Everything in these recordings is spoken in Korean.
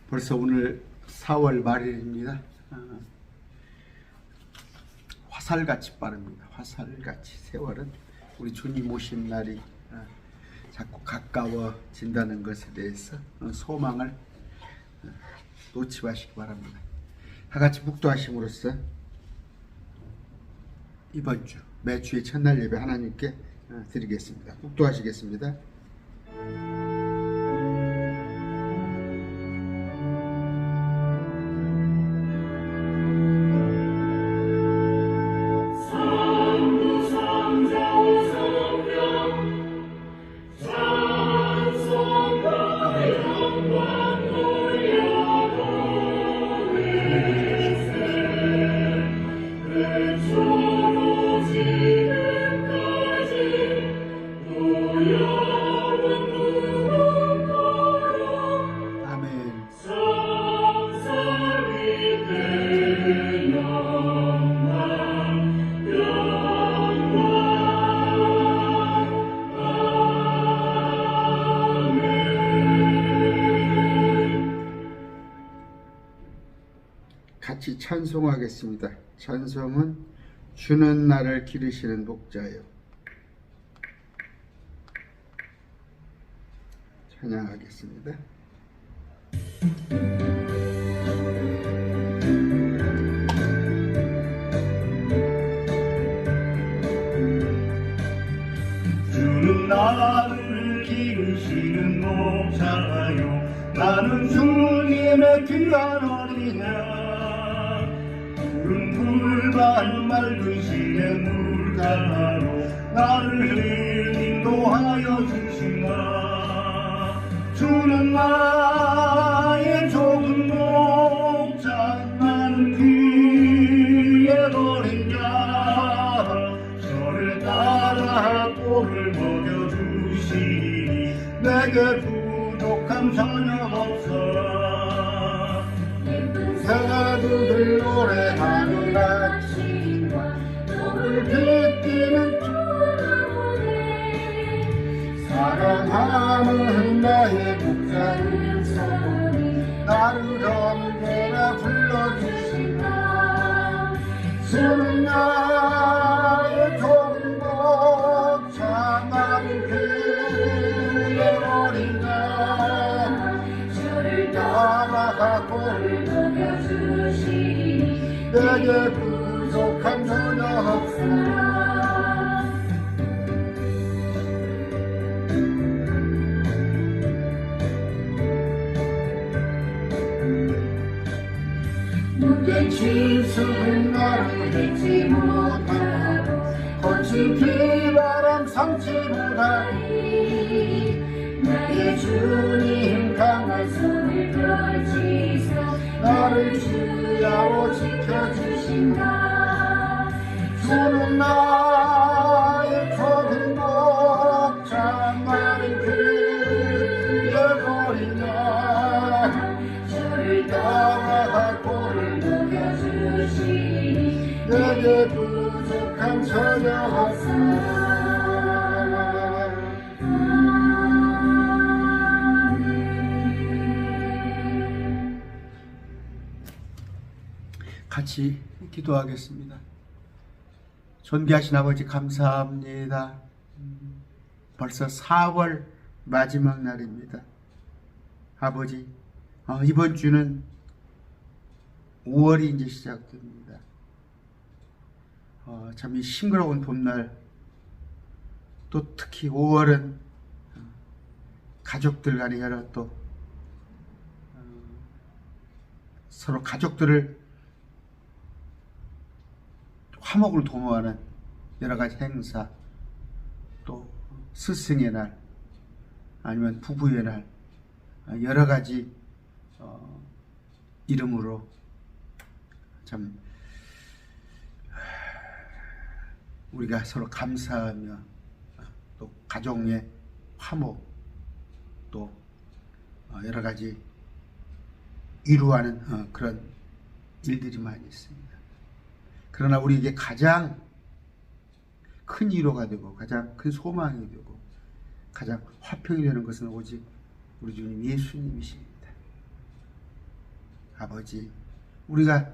벌써 오늘 4월 말일입니다. 화살같이 빠릅니다. 화살같이 세월은 우리 주님 오신 날이 자꾸 가까워진다는 것에 대해서 소망을 놓지 마시기 바랍니다. 다같이 묵도하심으로써 이번 주 매주의 첫날 예배 하나님께 드리겠습니다. 묵도하시겠습니다. 같이 찬송하겠습니다. 찬송은 주는 나를 기르시는 목자요. 찬양하겠습니다. 주는 나를 기르시는 목자요. 나는 주님의 귀한 어린양. 푸른 풀밭 맑은 시내 물가로 나를 인도하여 주시나. 주는 나의 좋은 목자. 나는 그의 어린 양. 저를 따라 꼴을 먹여주시니 내게 부족함 전혀 없어. 새들을 노래하는 아침과 노를 비끼는 초라보네. 사랑하는 나의 목자는 소리 나를 언제나 불러주신다. 주는 나의 좋은 목자. 나는 그의 어린 양. 저를 따라가 꼴을 먹여주시니 내게 부족함 전혀 없으나. 못된 짐승은 나를 잊지 못하고 거친 비바람 삼지 못하니. 나의 주님 강한 손을 펼치사 나를 주야로 지켜주신다. 주는 나의 좋은 목자. 나는 그의 어린 양. 저를 따라가 꼴을 먹여주시니 내게 부족함 전혀 없으나. 같이 기도하겠습니다. 존귀하신 아버지 감사합니다. 벌써 4월 마지막 날입니다. 아버지, 이번 주는 5월이 이제 시작됩니다. 참 이 싱그러운 봄날, 또 특히 5월은 가족들 간에 여러 또 서로 가족들을 화목을 도모하는 여러 가지 행사, 또 스승의 날, 아니면 부부의 날, 여러 가지 이름으로 참 우리가 서로 감사하며 또 가정의 화목, 또 여러 가지 이루어하는 그런 일들이 많이 있습니다. 그러나 우리에게 가장 큰 위로가 되고 가장 큰 소망이 되고 가장 화평이 되는 것은 오직 우리 주님 예수님이십니다. 아버지, 우리가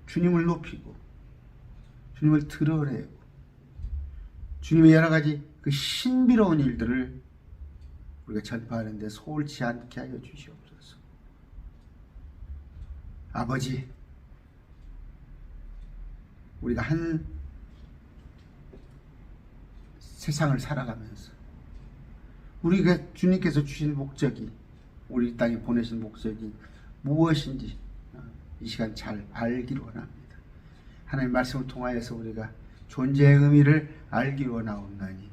주님을 높이고 주님을 드러내고 주님의 여러 가지 그 신비로운 일들을 우리가 전파하는데 소홀치 않게 하여 주시옵소서. 아버지, 우리가 한 세상을 살아가면서 우리가 주님께서 주신 목적이, 우리 땅에 보내신 목적이 무엇인지 이 시간 잘 알기를 원합니다. 하나님 말씀을 통하여서 우리가 존재의 의미를 알기를 원하옵나니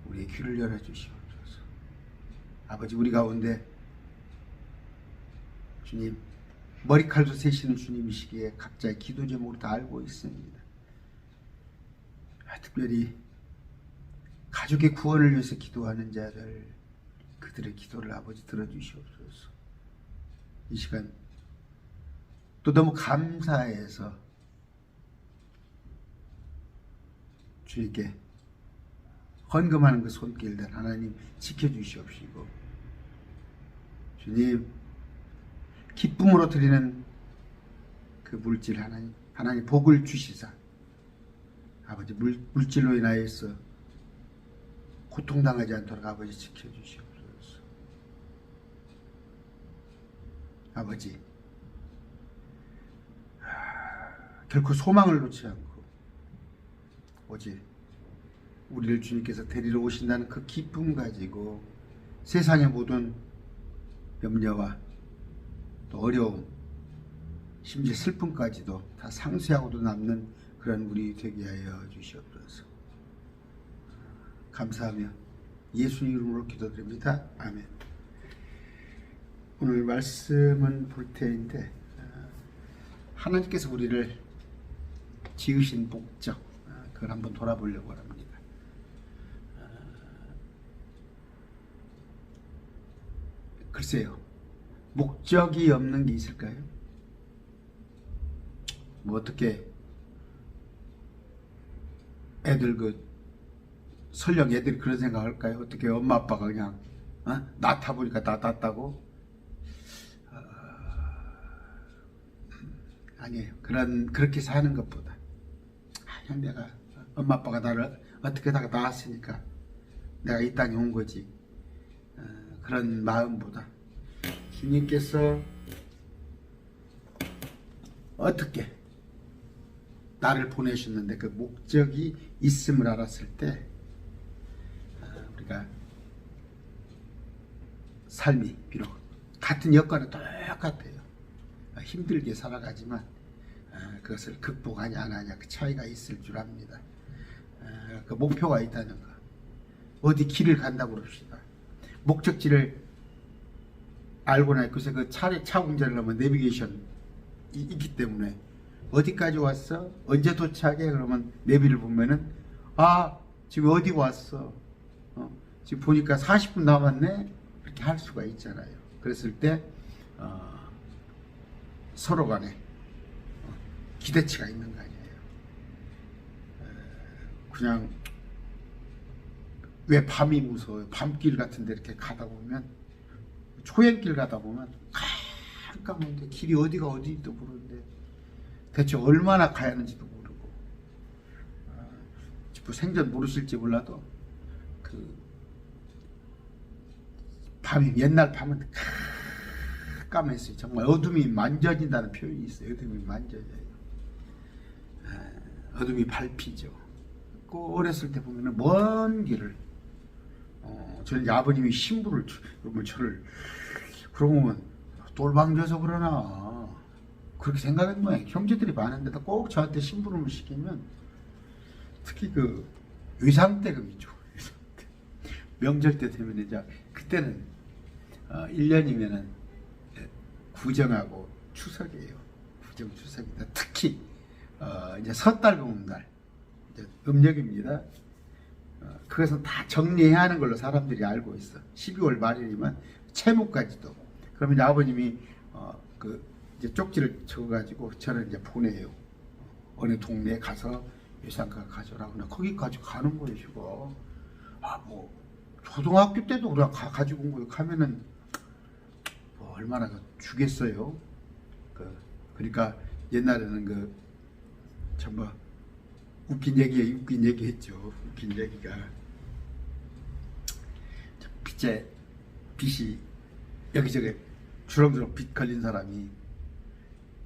우리의 귀를 열어주시옵소서. 아버지, 우리 가운데 주님 머리칼도 세시는 주님이시기에 각자의 기도 제목을 다 알고 있습니다. 특별히 가족의 구원을 위해서 기도하는 자들, 그들의 기도를 아버지 들어주시옵소서. 이 시간 또 너무 감사해서 주님께 헌금하는 그 손길들 하나님 지켜주시옵시고, 주님 기쁨으로 드리는 그 물질 하나님 복을 주시사 아버지 물질로 인하여서 고통당하지 않도록 아버지 지켜주시옵소서. 아버지, 결코 소망을 놓지 않고 오직 우리를 주님께서 데리러 오신다는 그 기쁨 가지고 세상의 모든 염려와 또 어려움, 심지어 슬픔까지도 다 상쇄하고도 남는 그런 우리 되게 하여 주시옵소서. 감사하며 예수님 이름으로 기도드립니다. 아멘. 오늘 말씀은 볼 때인데, 하나님께서 우리를 지으신 목적, 그걸 한번 돌아보려고 합니다. 글쎄요, 목적이 없는 게 있을까요? 뭐 어떻게 설령 애들이 그런 생각할까요? 어떻게 엄마 아빠가 그냥 낳다 보니까 다 낳았다고? 아니에요. 그렇게 사는 것보다 그냥 내가 엄마 아빠가 나를 어떻게다가 낳았으니까 내가 이 땅에 온 거지, 그런 마음보다 주님께서 어떻게 나를 보내셨는데 그 목적이 있음을 알았을 때 우리가 삶이 비록 같은 여건은 똑같아요. 힘들게 살아가지만 그것을 극복하냐 안 하냐 그 차이가 있을 줄 압니다. 그 목표가 있다는 거, 어디 길을 간다고 그럽시다. 목적지를 알고 나서 그래서 그 차 운전을 하면 내비게이션이 있기 때문에 어디까지 왔어? 언제 도착해? 그러면 내비를 보면은 지금 어디 왔어? 지금 보니까 40분 남았네? 이렇게 할 수가 있잖아요. 그랬을 때 서로 간에 기대치가 있는 거 아니에요. 그냥 왜 밤이 무서워요? 밤길 같은 데 이렇게 가다 보면, 초행길 가다 보면 깜깜한데 길이 어디가 어디도 모르는데 대체 얼마나 가야 하는지도 모르고, 생전 모르실지 몰라도 그 밤이, 옛날 밤은 깜깜했어요. 정말 어둠이 만져진다는 표현이 있어요. 어둠이 만져져요. 어둠이 밟히죠. 꼭 어렸을 때 보면은 먼 길을, 저는 아버님이 신부를, 그러면 저를, 그러고 보면 똘방져서 그러나 그렇게 생각했던 모양이에요. 형제들이 많은데도 꼭 저한테 심부름을 시키면, 특히 그 의상 때금이죠. 명절 때 되면 이제 그때는 1년이면은 구정하고 추석이에요. 구정 추석이다. 특히 이제 섣달 보름날, 이제 음력입니다. 그것은 다 정리해야 하는 걸로 사람들이 알고 있어. 12월 말이면 채무까지도. 그러면 이제 아버님이 이제 쪽지를 적어가지고 저를 이제 보내요. 어느 동네에 가서 유상가 가져라고. 거기까지 가는 거예요, 지금. 뭐 초등학교 때도 그냥 가지고 온 거예요. 가면은 뭐 얼마나 주겠어요. 그러니까 옛날에는 전부 웃긴 얘기 했죠. 웃긴 얘기가 빛이 여기저기 주렁주렁 빛 걸린 사람이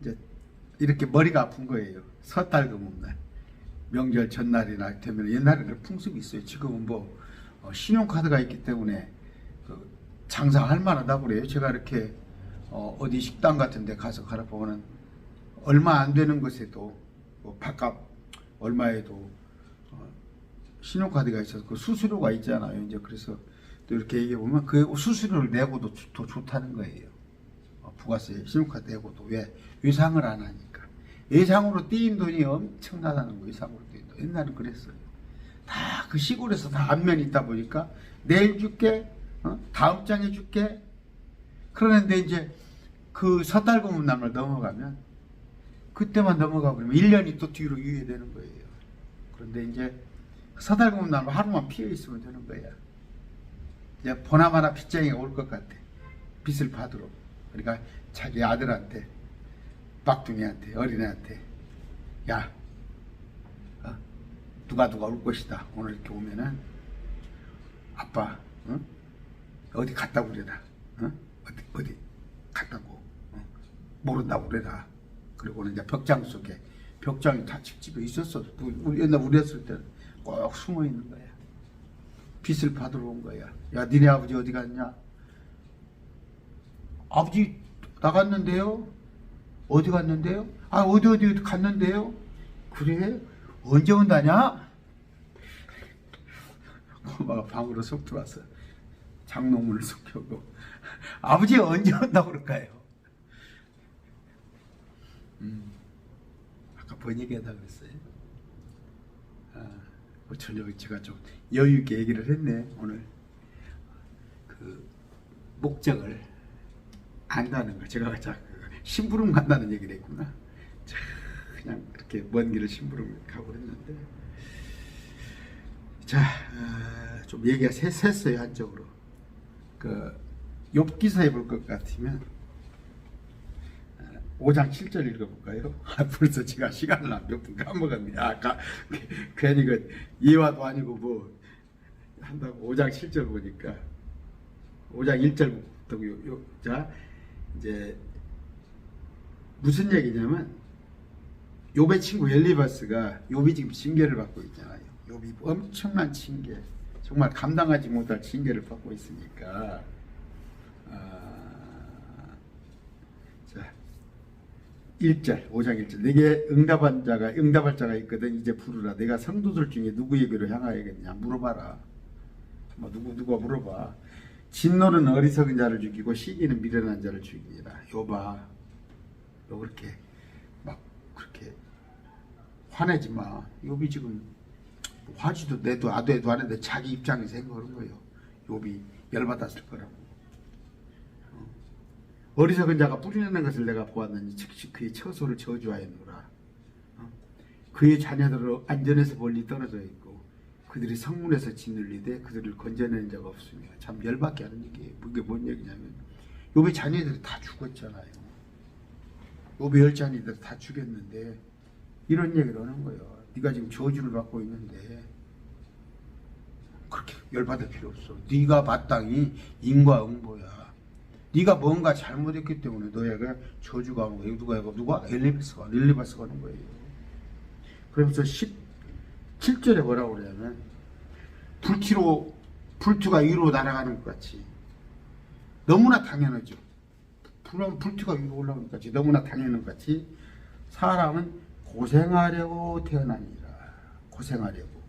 이제 이렇게 머리가 아픈 거예요. 섣달 금음날 명절 전날이나 되면 옛날에는 풍습이 있어요. 지금은 신용카드가 있기 때문에 장사할 만하다고 그래요. 제가 이렇게 어디 식당 같은 데 가서 가보면 얼마 안 되는 것에도 밥값 얼마에도 신용카드가 있어서 그 수수료가 있잖아요. 이제 그래서 또 이렇게 얘기해 보면 그 수수료를 내고도 더 좋다는 거예요. 부가세 신용카드 내고도 왜 외상을 안 하니까 외상으로 떼인 돈이 엄청나다는 거예요. 외상으로 떼인 돈. 옛날엔 그랬어요. 다 그 시골에서 다 안면이 있다 보니까 내일 줄게, 다음 장에 줄게. 그러는데 이제 그 섣달 금음날을 넘어가면 그때만 넘어가 버리면 1년이 또 뒤로 유예되는 거예요. 그런데 이제 섣달 금음날 하루만 피해 있으면 되는 거야. 이제 보나마나 빚쟁이가 올 것 같아. 빚을 받으러. 그러니까 자기 아들한테, 막둥이한테, 어린애한테, 야, 누가 올 것이다. 오늘 이렇게 오면은 아빠, 어디 갔다 오래라. 어디 갔다고. 모른다고 그래라. 그리고는 이제 벽장 속에, 벽장이 다 집집에 있었어. 옛날 우리 했을 때는 꼭 숨어 있는 거야. 빚을 받으러 온 거야. 야, 니네 아버지 어디 갔냐? 아버지 나갔는데요? 어디 갔는데요? 아, 어디 갔는데요? 그래? 언제 온다냐? 엄마가 방으로 쏙 들어왔어. 장롱문을 쏙 펴고 아버지 언제 온다고 그럴까요? 아까 본 얘기하다 그랬어요. 저녁에 제가 좀 여유 있게 얘기를 했네. 오늘 목적을 안다는 거. 제가 심부름 간다는 얘기를 했구나. 그냥 그렇게 먼 길을 심부름 가고 그랬는데 좀 얘기가 샜어요. 한쪽으로 욥기서에 볼 것 같으면 5장 7절 읽어볼까요? 벌써 제가 시간을 몇 분 까먹었네. 아까 괜히 예화도 아니고 한다고 5장 7절 보니까 5장 1절부터 자 이제 무슨 얘기냐면 욥의 친구 엘리바스가 욥이 지금 징계를 받고 있잖아요. 욥이 엄청난 징계, 정말 감당하지 못할 징계를 받고 있으니까 자 1절 5장 1절 내게 응답할 자가 있거든 이제 부르라. 내가 성도들 중에 누구에게로 향하여겠냐 물어봐라. 누가 물어봐. 진노는 어리석은 자를 죽이고 시기는 미련한 자를 죽이니라. 욥아 너 그렇게 화내지 마. 욥이 지금 화지도 내도 아도해도 하는데 자기 입장에서 생각하는 거예요. 욥이 열받았을 거라고. 어리석은 자가 뿌리내는 것을 내가 보았느니 즉시 그의 처소를 저주하였노라. 그의 자녀들은 안전에서 멀리 떨어져 있고 그들이 성문에서 짓눌리되 그들을 건져내는 자가 없으며. 참 열받게 하는 얘기예요. 그게 뭔 얘기냐면 욥의 자녀들이 다 죽었잖아요. 욥의 10자녀들이 다 죽였는데 이런 얘기를 하는 거예요. 네가 지금 저주를 받고 있는데 그렇게 열받을 필요 없어. 네가 마땅히 인과응보야. 네가 뭔가 잘못했기 때문에 너에게 저주가 오는 거예요. 누가? 엘리바스가 오는 거예요. 그러면서 17절에 뭐라고 그러냐면 불투가 위로 날아가는 것 같이 너무나 당연하죠. 불투가 위로 올라오는 것 같이 너무나 당연한 것 같이 사람은 고생하려고 태어납니다. 고생하려고.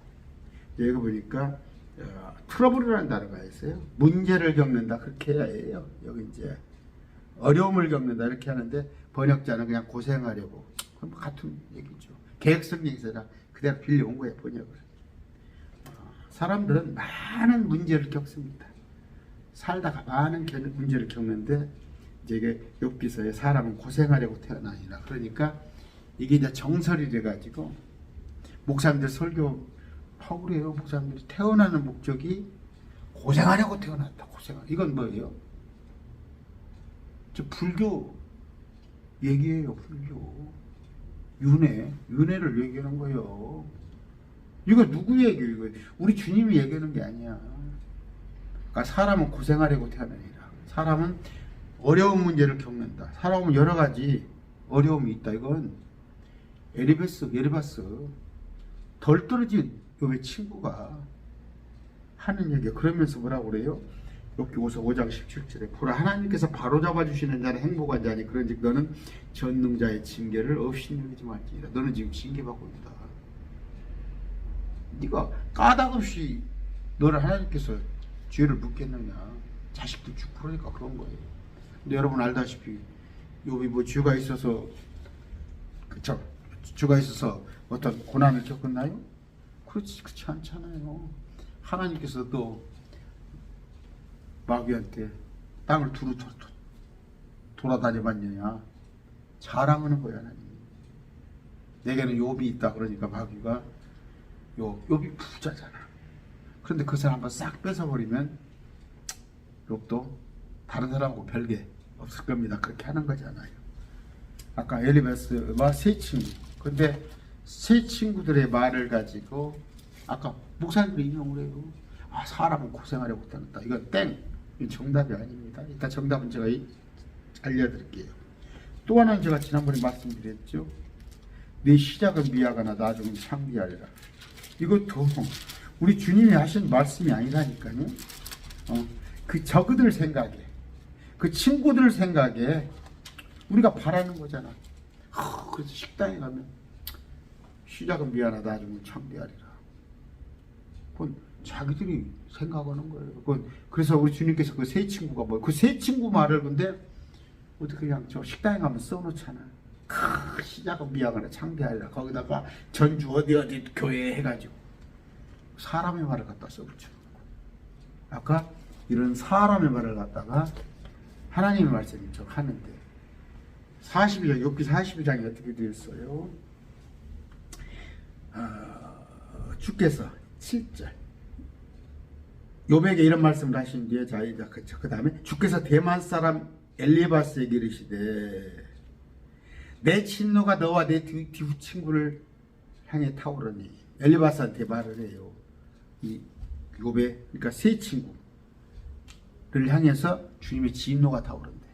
여기 보니까 트러블이라는 단어가 있어요. 문제를 겪는다 그렇게 해야 해요. 여기 이제 어려움을 겪는다 이렇게 하는데 번역자는 그냥 고생하려고. 같은 얘기죠. 계획성에서나 그대로 빌려온 거예요. 번역을. 사람들은 많은 문제를 겪습니다. 살다가 많은 문제를 겪는데 이제 이게 욥기서에 사람은 고생하려고 태어나니라. 그러니까 이게 이제 정설이 돼가지고 목사님들 설교하고 그래요. 목사님들이 태어나는 목적이 고생하려고 태어났다. 이건 뭐예요? 저 불교 얘기해요. 불교. 윤회를 얘기하는 거예요. 이거 누구 얘기예요? 이거 우리 주님이 얘기하는 게 아니야. 그러니까 사람은 고생하려고 태어나니라. 사람은 어려운 문제를 겪는다. 사람은 여러 가지 어려움이 있다. 이건 에리바스 덜 떨어진 요의 친구가 하는 얘기야. 그러면서 뭐라고 그래요? 욥기서 5장 17절에 보라 하나님께서 바로 잡아주시는 자는 행복한 자니 그런즉 너는 전능자의 징계를 없이 여기지 말지니라. 너는 지금 징계받고 있다. 네가 까닭없이 너를 하나님께서 죄를 묻겠느냐. 자식도 죽고 그러니까 그런 거예요. 근데 여러분 알다시피 욥이 뭐 죄가 있어서 그쵸? 죄가 있어서 어떤 고난을 겪었나요? 그렇지 않잖아요. 하나님께서 또 마귀한테 땅을 두루 돌아다녀봤느냐 자랑하는 거야. 하나님 내게는 욥이 있다. 그러니까 마귀가 욥이 부자잖아. 그런데 그 사람 한번 싹 뺏어버리면 욥도 다른 사람하고 별개 없을 겁니다. 그렇게 하는 거잖아요. 아까 엘리바스와 세 친구, 근데 세 친구들의 말을 가지고 아까 목사님들이 인용을 해요. 아, 사람은 고생하려고 태어났다. 이건 땡. 이건 정답이 아닙니다. 일단 정답은 제가 알려드릴게요. 또 하나는 제가 지난번에 말씀드렸죠. 내 시작은 미약하나 나중은 창대하리라. 이것도 우리 주님이 하신 말씀이 아니라니까요. 그 저그들 생각에, 그 친구들 생각에 우리가 바라는 거잖아. 그래서 식당에 가면 시작은 미안하다 나중은 창대하리라. 그건 자기들이 생각하는 거예요. 그래서 우리 주님께서 그 세 친구가 뭐예요? 그 세 친구 말을 근데 어떻게 그냥 저 식당에 가면 써놓잖아. 시작은 미약하나 창대하리라. 거기다가 전주 어디 교회 해가지고 사람의 말을 갖다 써붙여놓고 아까 이런 사람의 말을 갖다가 하나님의 말씀인 척 하는데 42장 욥기 42장이 어떻게 되었어요? 주께서 7절 욥에게 이런 말씀을 하신 뒤에 자 이제 그 다음에 주께서 대만 사람 엘리바스에게 이르시되 내 진노가 너와 내 두 친구를 향해 타오르니 엘리바스한테 말을 해요. 이 욥의 그러니까 세 친구를 향해서 주님의 진노가 타오른대.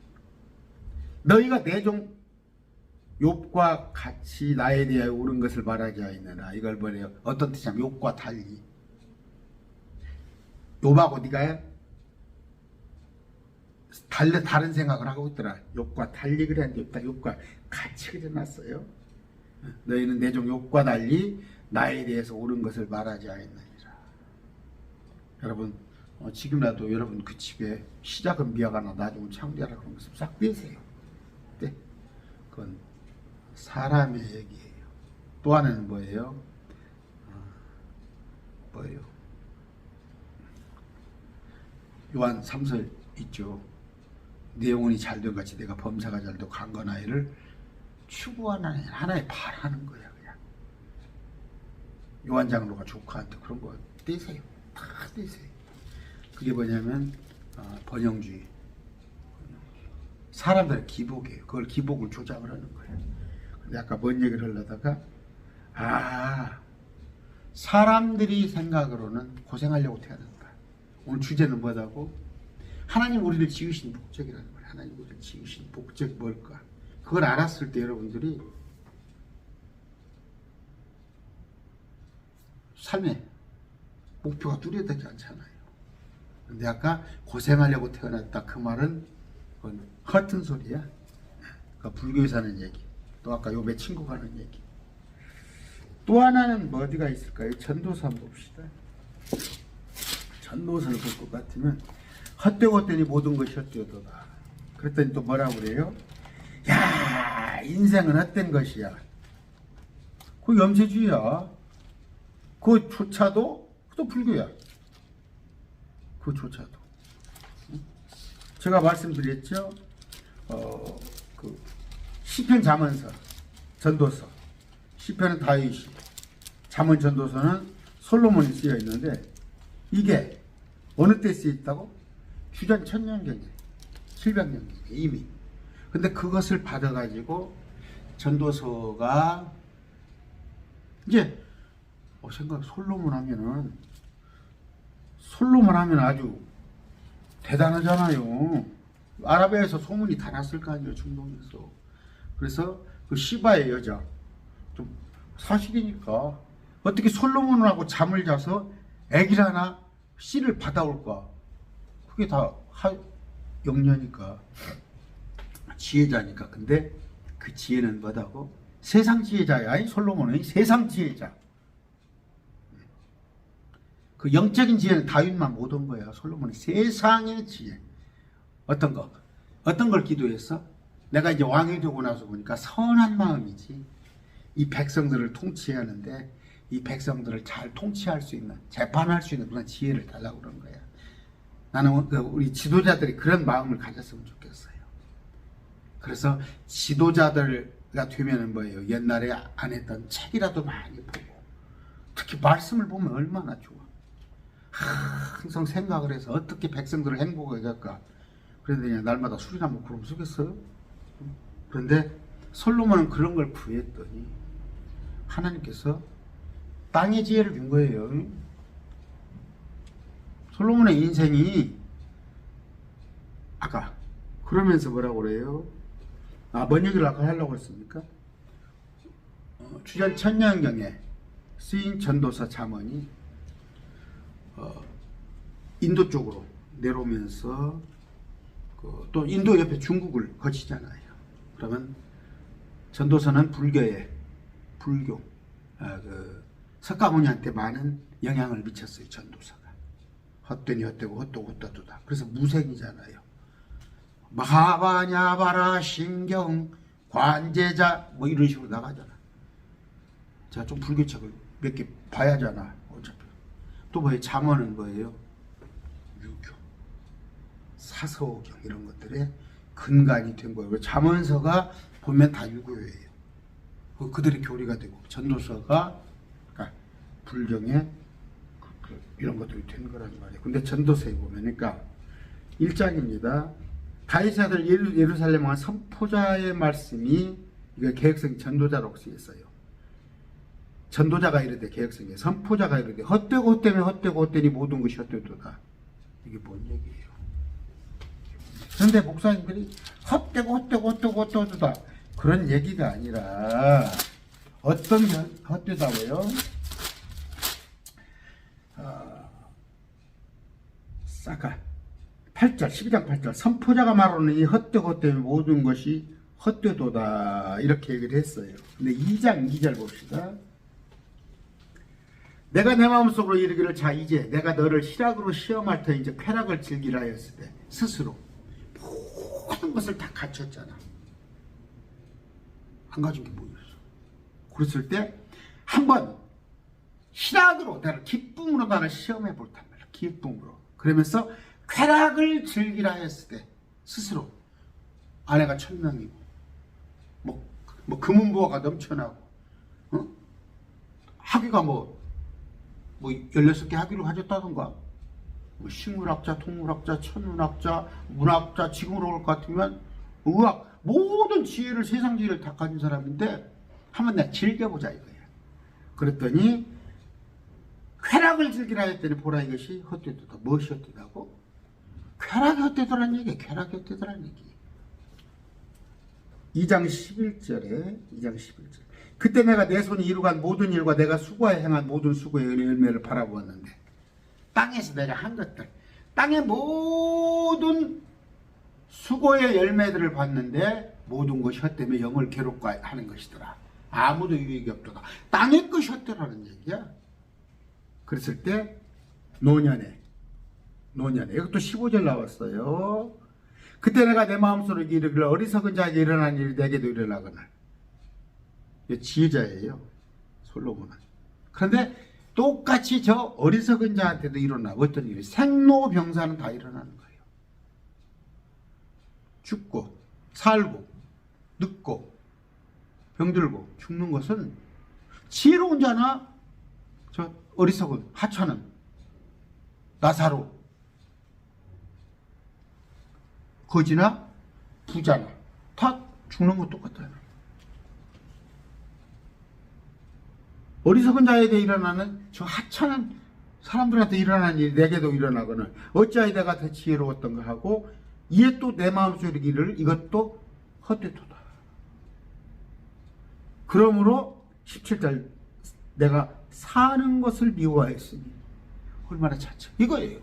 너희가 내 종 욥과 같이 나에 대하여 옳은 것을 말하지 않느냐. 이걸 뭐래요? 어떤 뜻이냐면 욥과 달리 욥하고 네가 다른 생각을 하고 있더라. 욥과 달리 그랬는데 욥과 같이 그려놨어요. 너희는 내 종 욥과 달리 나에 대해서 옳은 것을 말하지 않느니라. 여러분 지금이라도 여러분 그 집에 시작은 미약하나 나중은 창대하라 그런 것을 싹 빼세요. 네. 그건 사람의 얘기예요. 또 하나는 뭐예요? 요한 3서 있죠. 내 영혼이 잘된 같이 내가 범사가 잘되고 강건하기를 추구하는 하나의 바라는 거야. 그냥 요한 장로가 조카한테 그런 거 떼세요. 다 떼세요. 그게 뭐냐면 번영주의. 사람들의 기복이에요. 그걸 기복을 조작을 하는 거예요. 근데 아까 뭔 얘기를 하려다가 사람들이 생각으로는 고생하려고 태어난다. 오늘 주제는 뭐다고? 하나님 우리를 지으신 목적이라는 거예요. 하나님 우리를 지으신 목적이 뭘까? 그걸 알았을 때 여러분들이 삶의 목표가 뚜렷하지 않잖아요. 근데 아까 고생하려고 태어났다 그 말은 그건 허튼 소리야. 그 불교에서 하는 얘기. 또 아까 욥의 친구가 하는 얘기. 또 하나는 뭐 어디가 있을까요? 전도서 한번 봅시다. 전도서를 볼 것 같으면 헛되었더니 모든 것이 헛되었도다. 그랬더니 또 뭐라고 그래요? 야, 인생은 헛된 것이야. 그 염세주의야. 그조차도 또 불교야. 그조차도. 제가 말씀드렸죠. 그 시편 잠언서 전도서. 시편은 다윗이, 잠언 전도서는 솔로몬이 쓰여 있는데 이게 어느 때 쓰여 있다고? 주전 1000년경에 700년경에 이미. 근데 그것을 받아가지고 전도서가 이제 솔로몬 하면 아주 대단하잖아요. 아라비아에서 소문이 다 났을 거 아니에요, 중동에서. 그래서 그 시바의 여자, 좀 사실이니까 어떻게 솔로몬하고 잠을 자서 애기를 하나 씨를 받아올까? 그게 다 영녀니까, 지혜자니까. 근데 그 지혜는 뭐다고? 세상 지혜자야. 아니, 솔로몬은 세상 지혜자. 그 영적인 지혜는 다윗만 못 온 거야. 솔로몬이 세상의 지혜. 어떤 걸 기도했어? 내가 이제 왕이 되고 나서 보니까 선한 마음이지. 이 백성들을 통치하는데 이 백성들을 잘 통치할 수 있는, 재판할 수 있는 그런 지혜를 달라고 그런 거야. 나는 우리 지도자들이 그런 마음을 가졌으면 좋겠어요. 그래서 지도자들가 되면은 뭐예요? 옛날에 안 했던 책이라도 많이 보고, 특히 말씀을 보면 얼마나 좋아. 항상 생각을 해서 어떻게 백성들을 행복하게 할까. 그런데 그냥 날마다 술이나 먹고 그러면 쓰겠어요? 그런데 솔로몬은 그런 걸 구했더니 하나님께서 땅의 지혜를 준 거예요. 솔로몬의 인생이 아까 그러면서 뭐라고 그래요? 뭔 얘기를 아까 하려고 했습니까? 주전 천년경에 쓰인 전도서 잠언이 인도 쪽으로 내려오면서 또 인도 옆에 중국을 거치잖아요. 그러면 전도서는 불교 석가모니한테 많은 영향을 미쳤어요. 전도서가 헛되니 헛되고 헛되고 헛되도다. 그래서 무생이잖아요. 마하바냐바라 신경 관제자 뭐 이런 식으로 나가잖아. 제가 좀 불교책을 몇 개 봐야잖아. 어차피 또 뭐예요? 잠언은 뭐예요? 유교, 사서오경 이런 것들의 근간이 된 거예요. 잠언서가 보면 다 유교예요. 그들의 교리가 되고 전도서가 그러니까 불경의 이런 것들이 된 거란 말이에요. 근데 전도서에 보면 그러니까 1장입니다. 다윗의 아들 예루살렘 왕 선포자의 말씀이 이거 개혁성 전도자라고 쓰였어요. 전도자가 이르되 개혁성에 선포자가 이르되 헛되고 헛되면 헛되고 헛되니 모든 것이 헛되도다. 이게 뭔 얘기예요? 그런데 목사님들이 헛되고 헛되고 헛되고 헛되도다 그런 얘기가 아니라 어떤 헛되다고요? 아까 8절 12장 8절 선포자가 말하는 이 헛되고 헛되면 모든 것이 헛되도다 이렇게 얘기를 했어요. 근데 2장 2절 봅시다. 내가 내 마음속으로 이르기를 자 이제 내가 너를 희락으로 시험할 터니 이제 쾌락을 즐기라 하였을 때 스스로 모든 것을 다 갖췄잖아. 안 가진 게 뭐 있어. 그랬을 때 한번 희락으로 나를 기쁨으로 나를 시험해 볼단 말이야. 기쁨으로. 그러면서 쾌락을 즐기라 했을 때 스스로 아내가 1000명이고 뭐 금은보화가 넘쳐나고 학위가 뭐 16개 학위를 가졌다던가 뭐 식물학자, 동물학자, 천문학자, 문학자 지금으로 올 것 같으면 의학 모든 지혜를 세상 지혜를 다 가진 사람인데 한번 내가 즐겨보자 이거야. 그랬더니 쾌락을 즐기라 했더니 보라 이것이 헛되도다. 무엇이 헛되다고? 쾌락이 헛되더란 얘기야. 쾌락이 헛되더란 얘기. 2장 11절에 그때 내가 내 손이 이루간 모든 일과 내가 수고에 행한 모든 수고의 열매를 바라보았는데 땅에서 내가 한 것들 땅의 모든 수고의 열매들을 봤는데 모든 것이 헛되며 영을 괴롭게 하는 것이더라. 아무도 유익이 없더라. 땅의 것이 헛되라는 얘기야. 그랬을 때 노년에 이것도 15절 나왔어요. 그때 내가 내 마음속으로 이르기를 어리석은 자에게 일어난 일이 내게도 일어나거늘. 지혜자예요 솔로몬은. 그런데 똑같이 저 어리석은 자한테도 일어나. 어떤 일이 생로병사는 다 일어나는 거예요. 죽고 살고 늙고 병들고 죽는 것은 지혜로운 자나 저 어리석은 하찮은 나사로 거지나 부자나 다 죽는 거 똑같아요. 어리석은 자에 대해 일어나는 저 하찮은 사람들한테 일어나는 일이 내게도 일어나거늘 어찌하여 내가 더 지혜로웠던가 하고 이에 또 내 마음속에 이르기를 이것도 헛되도다. 그러므로 17절 내가 사는 것을 미워하였으니 얼마나 차차 이거예요.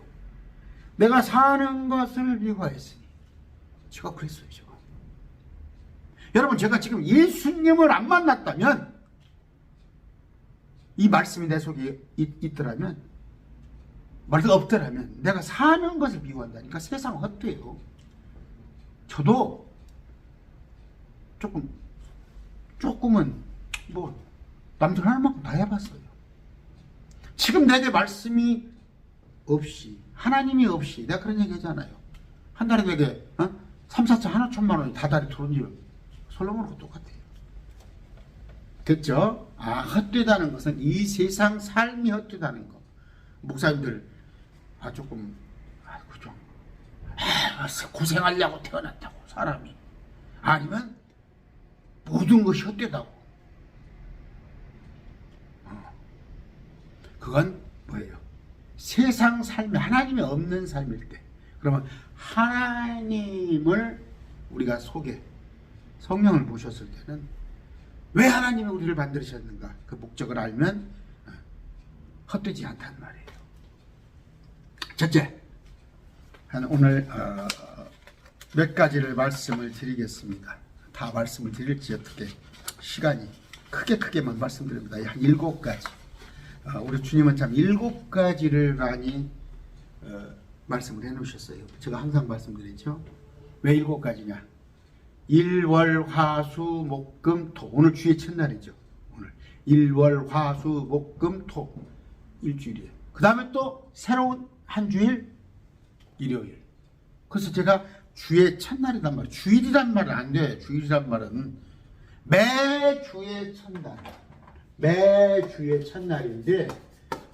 내가 사는 것을 미워하였으니 제가 그랬어요. 제가. 여러분 제가 지금 예수님을 안 만났다면 이 말씀이 내 속에 있더라면 말씀 없더라면 내가 사는 것을 미워한다니까 세상 헛돼요. 저도 조금은 뭐 남들 하는 만큼 다 해봤어요. 지금 내게 말씀이 없이 하나님이 없이 내가 그런 얘기 하잖아요. 한 달에 내게 3, 4천 하나 천만 원이 다달이 들어온 일 솔로몬하고 똑같아요. 됐죠? 헛되다는 것은 이 세상 삶이 헛되다는 거. 목사님들 조금 좀 고생하려고 태어났다고 사람이 아니면 모든 것이 헛되다고. 그건 뭐예요? 세상 삶이 하나님이 없는 삶일 때. 그러면 하나님을 우리가 속에 성령을 모셨을 때는 왜 하나님이 우리를 만드셨는가 그 목적을 알면 헛되지 않단 말이에요. 첫째, 오늘 몇 가지를 말씀을 드리겠습니다. 다 말씀을 드릴지 어떻게 시간이 크게만 말씀드립니다. 한 7가지. 우리 주님은 참 7가지를 많이 말씀을 해놓으셨어요. 제가 항상 말씀드리죠. 왜 7가지냐? 일월 화수 목금 토. 오늘 주의 첫날이죠. 오늘 일월 화수 목금 토 일주일이에요. 그 다음에 또 새로운 한 주일 일요일. 그래서 제가 주의 첫날이란 말, 주일이란 말은 안 돼. 주일이란 말은 매주의 첫날, 매주의 첫날인데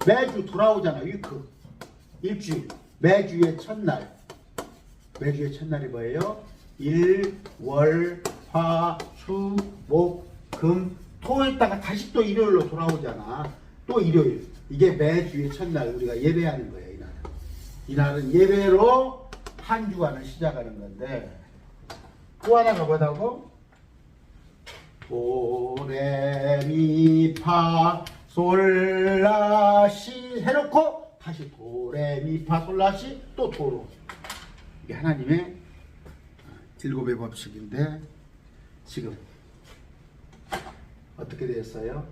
매주 돌아오잖아. 위크 일주일. 매주의 첫날, 매주의 첫날이 뭐예요? 일, 월, 화, 수, 목, 금, 토에다가 다시 또 일요일로 돌아오잖아. 또 일요일. 이게 매주의 첫날 우리가 예배하는 거예요. 이날은. 이날은 예배로 한 주간을 시작하는 건데 또 하나가 뭐다고? 도레미파 솔라시 해놓고 다시 도레미파 솔라시 또 도로. 이게 하나님의 7의 법칙인데 지금 어떻게 되었어요?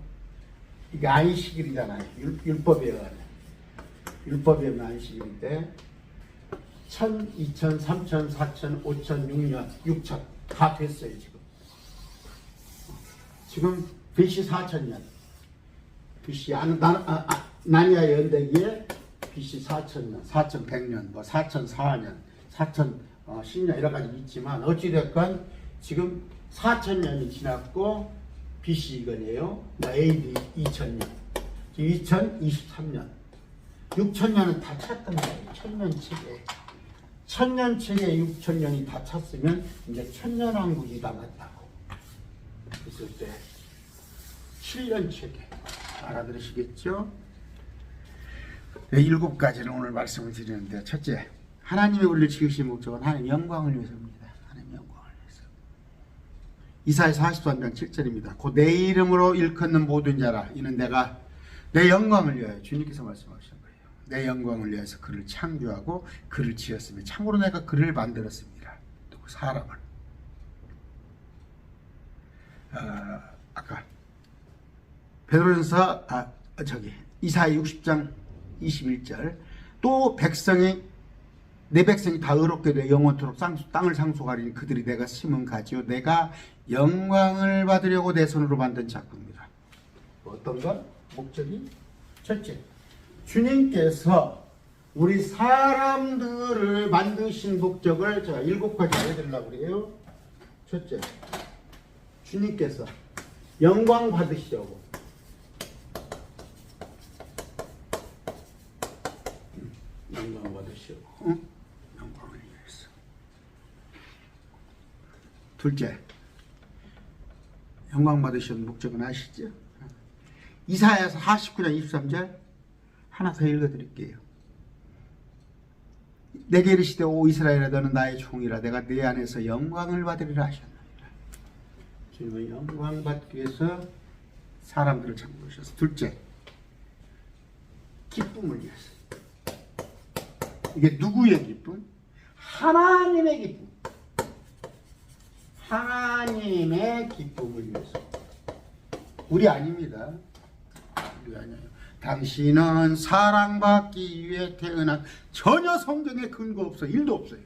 이게 안식일이잖아요. 율법에 의한. 율법에 의한 안식일인데 1000, 2000, 3000, 4000, 5000, 6년, 6000 다 됐어요. 지금 BC 4000년 BC 나니아 연대기에 BC 4000년 4100년 뭐 4004년 4010년 여러 가지 있지만 어찌됐건 지금 4000년이 지났고 BC 이거네요. AD 2000년 2023년 6000년은 다 찼단 말이에요. 천년책에 6000년이 다 찼으면 이제 천년왕국이 남았다고 그랬을 때 7년책에 알아들으시겠죠? 7가지를 오늘 말씀을 드리는데 첫째, 하나님의 우리를 지으신 목적은 하나님 영광을 위해서입니다. 하나님 영광을 위해서. 이사야 43장 7절입니다. 곧 내 이름으로 일컫는 모든 자라 이는 내가 내 영광을 위하여 주님께서 말씀하신 거예요. 내 영광을 위해서 그를 창조하고 그를 지었으며 참으로 내가 그를 만들었습니다. 또 사람을. 아까 베드로전서 이사야 60장 21절 또 내 백성이 다 의롭게 되어 영원토록 땅을 상속하리니 그들이 내가 심은 가지요 내가 영광을 받으려고 내 손으로 만든 작품입니다. 어떤 것? 목적이? 첫째, 주님께서 우리 사람들을 만드신 목적을 제가 7가지 알려드리려고 그래요. 첫째, 주님께서 영광 받으시려고. 영광 받으시려고. 영광을 위해서. 둘째, 영광 받으신 목적은 아시죠? 이사야서 49장 23절 하나 더 읽어드릴게요. 내게 이르시되 오 이스라엘아 너는 나의 종이라 내가 네 안에서 영광을 받으리라 하셨느니라. 주님은 영광 받기 위해서 사람들을 창조하셨어. 둘째, 기쁨을 위해서. 이게 누구의 기쁨? 하나님의 기쁨. 하나님의 기쁨을 위해서. 우리 아닙니다. 우리 아니에요. 당신은 사랑받기 위해 태어난 전혀 성경에 근거 없어. 1도 없어요.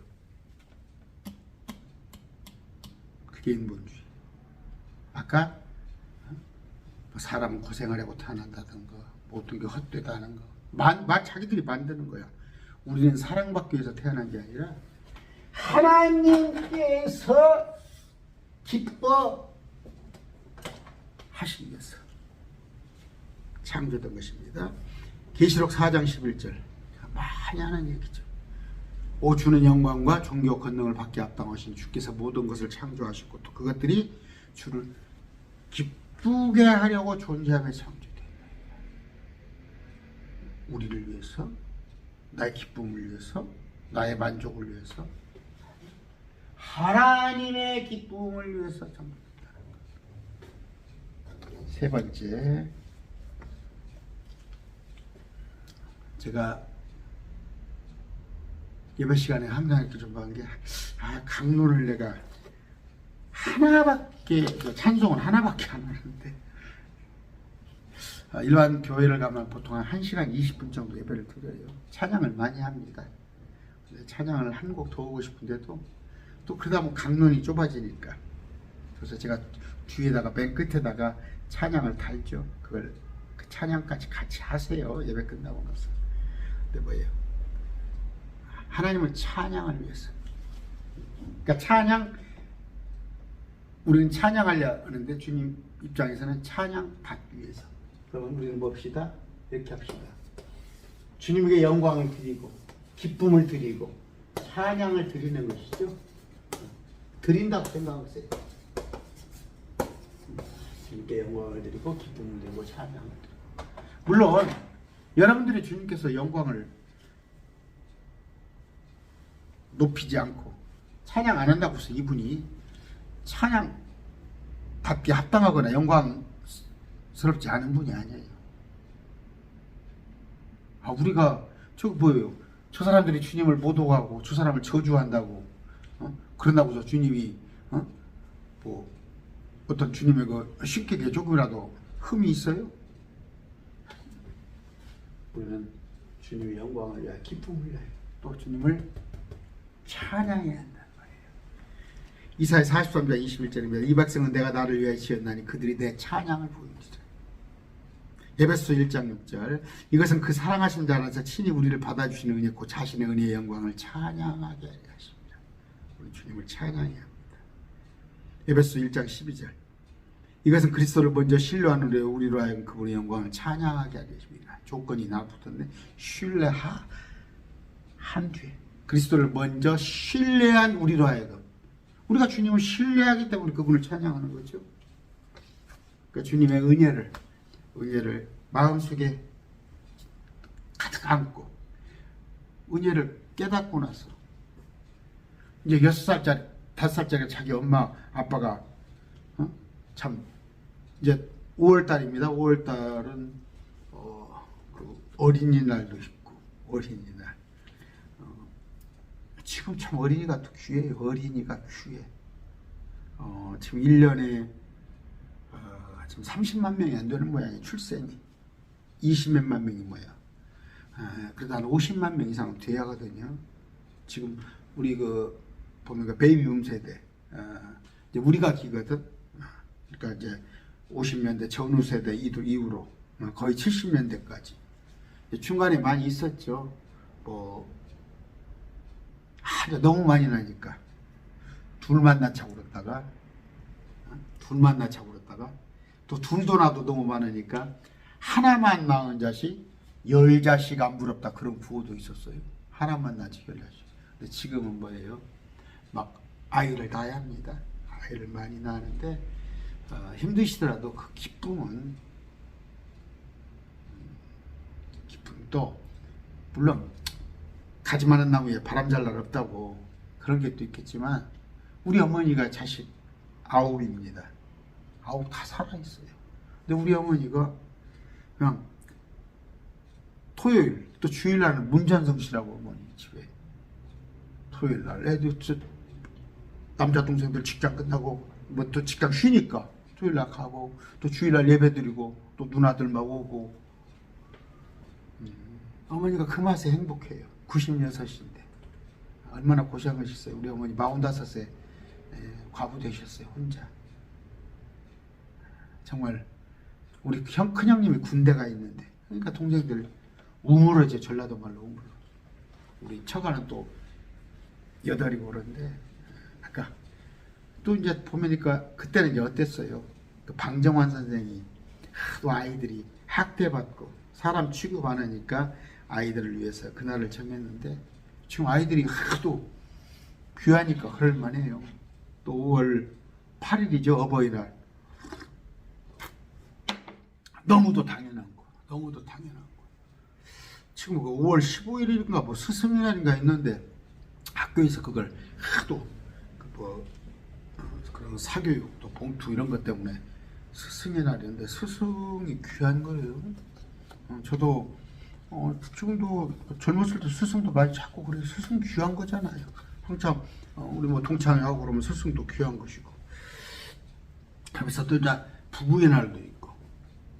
그게 인본주의. 아까 사람은 고생하려고 태어난다든가 모든 게 헛되다는 거 자기들이 만드는 거야. 우리는 사랑받기 위해서 태어난 게 아니라 하나님께서 기뻐 하시기 위해서 창조된 것입니다. 계시록 4장 11절 많이 하는 얘기죠. 오 주는 영광과 존귀와 권능을 받게 합당하신 주께서 모든 것을 창조하셨고 또 그것들이 주를 기쁘게 하려고 존재하며 창조된 우리를 위해서, 나의 기쁨을 위해서, 나의 만족을 위해서, 하나님의 기쁨을 위해서 창조됐다. 세 번째, 제가 예배 시간에 항상 이렇게 좀 한 게, 강론을 내가 하나밖에, 찬송은 하나밖에 안 하는데, 일반 교회를 가면 보통 한 1시간 20분 정도 예배를 드려요. 찬양을 많이 합니다. 찬양을 한 곡 더 오고 싶은데도, 또 그러다 보면 강론이 좁아지니까. 그래서 제가 뒤에다가, 맨 끝에다가 찬양을 달죠. 그걸, 그 찬양까지 같이 하세요. 예배 끝나고 나서. 근데 뭐예요? 하나님을 찬양을 위해서. 그러니까 우리는 찬양하려 하는데 주님 입장에서는 찬양 받기 위해서. 그러면 우리는 봅시다. 이렇게 합시다. 주님에게 영광을 드리고 기쁨을 드리고 찬양을 드리는 것이죠. 드린다고 생각하세요. 주님께 영광을 드리고 기쁨을 드리고 찬양을 드리고. 물론 여러분들이 주님께서 영광을 높이지 않고 찬양 안 한다고 해서 이분이 찬양 받기 합당하거나 영광스럽지 않은 분이 아니에요. 우리가 저거 뭐예요? 저 사람들이 주님을 모독하고 저 사람을 저주한다고 그런다고 해서 주님이 뭐 어떤 주님의 그 쉽게 조금이라도 흠이 있어요? 우리는 주님의 영광을 위하여 기쁨을 위하여 또 주님을 찬양해야 한다는 거예요. 이사야 43장 21절입니다. 이 백성은 내가 나를 위하여 지었나니 그들이 내 찬양을 보이리라. 에베소 1장 6절 이것은 그 사랑하신 자 안에서 친히 우리를 받아주시는 은혜고 자신의 은혜의 영광을 찬양하게 하려 하십니다. 우리 주님을 찬양해야 합니다. 에베소 1장 12절 이것은 그리스도를 먼저 신뢰한 우리로 하여금 그분의 영광을 찬양하게 하려 하십니다. 조건이 나붙었는데 신뢰한 뒤에 그리스도를 먼저 신뢰한 우리로 하여금 우리가 주님을 신뢰하기 때문에 그분을 찬양하는 거죠. 그러니까 주님의 은혜를 마음속에 가득 안고 은혜를 깨닫고 나서 이제 6살짜리 5살짜리 자기 엄마 아빠가 참 이제 5월달입니다. 5월달은 그 어린이날도 있고 어린이날 지금 참 어린이가 또 귀해요. 어린이가 귀해. 지금 1년에 지금 30만 명이 안 되는 모양이에요. 출생이 20몇만 명이 뭐야. 그래도 한 50만 명 이상은 돼야 하거든요. 지금 우리 그 보면 그 베이비붐 세대 이제 우리가 기거든. 그러니까 이제 50년대 전후 세대 이후로 거의 70년대까지 중간에 많이 있었죠. 뭐 너무 많이 나니까 둘만 낳자고 그랬다가 또 둘도 나도 너무 많으니까 하나만 낳은 자식 10자식 안 부럽다 그런 구호도 있었어요. 하나만 낳지 10자식. 근데 지금은 뭐예요? 막 아이를 낳아야 합니다. 아이를 많이 낳는데 힘드시더라도 그 기쁨은 또 물론 가지 많은 나무에 바람 잘 날 없다고 그런 게 또 있겠지만 우리 어머니가 자식 9입니다. 9 다 살아있어요. 근데 우리 어머니가 그냥 토요일 또 주일날은 문전성시라고 어머니 집에 토요일날 애들 남자 동생들 직장 끝나고 뭐 또 직장 쉬니까 토요일날 가고 또 주일날 예배 드리고 또 누나들만 오고 어머니가 그 맛에 행복해요. 96인데 얼마나 고생하셨어요. 우리 어머니 45세 과부 되셨어요. 혼자. 정말 우리 큰형님이 군대가 있는데 그러니까 동생들 우물어져. 전라도 말로 우물어. 우리 처가는 또 8이고 그런데 아까 또 이제 보니까 그때는 이제 어땠어요. 그 방정환 선생이 하도 아이들이 학대받고 사람 취급 안 하니까 아이들을 위해서 그날을 정했는데 지금 아이들이 하도 귀하니까 그럴만해요. 또 5월 8일이죠. 어버이날. 너무도 당연한 거. 너무도 당연한 거. 지금 그 5월 15일인가 뭐 스승의날인가 있는데 학교에서 그걸 하도 그런 사교육 또 봉투 이런 것 때문에 스승의 날이었는데 스승이 귀한 거예요. 저도 지금도 젊었을 때 스승도 많이 찾고 그래서 스승 귀한 거잖아요. 항상 우리 뭐 동창회하고 그러면 스승도 귀한 것이고. 그래서 또 이제 부부의 날도 있고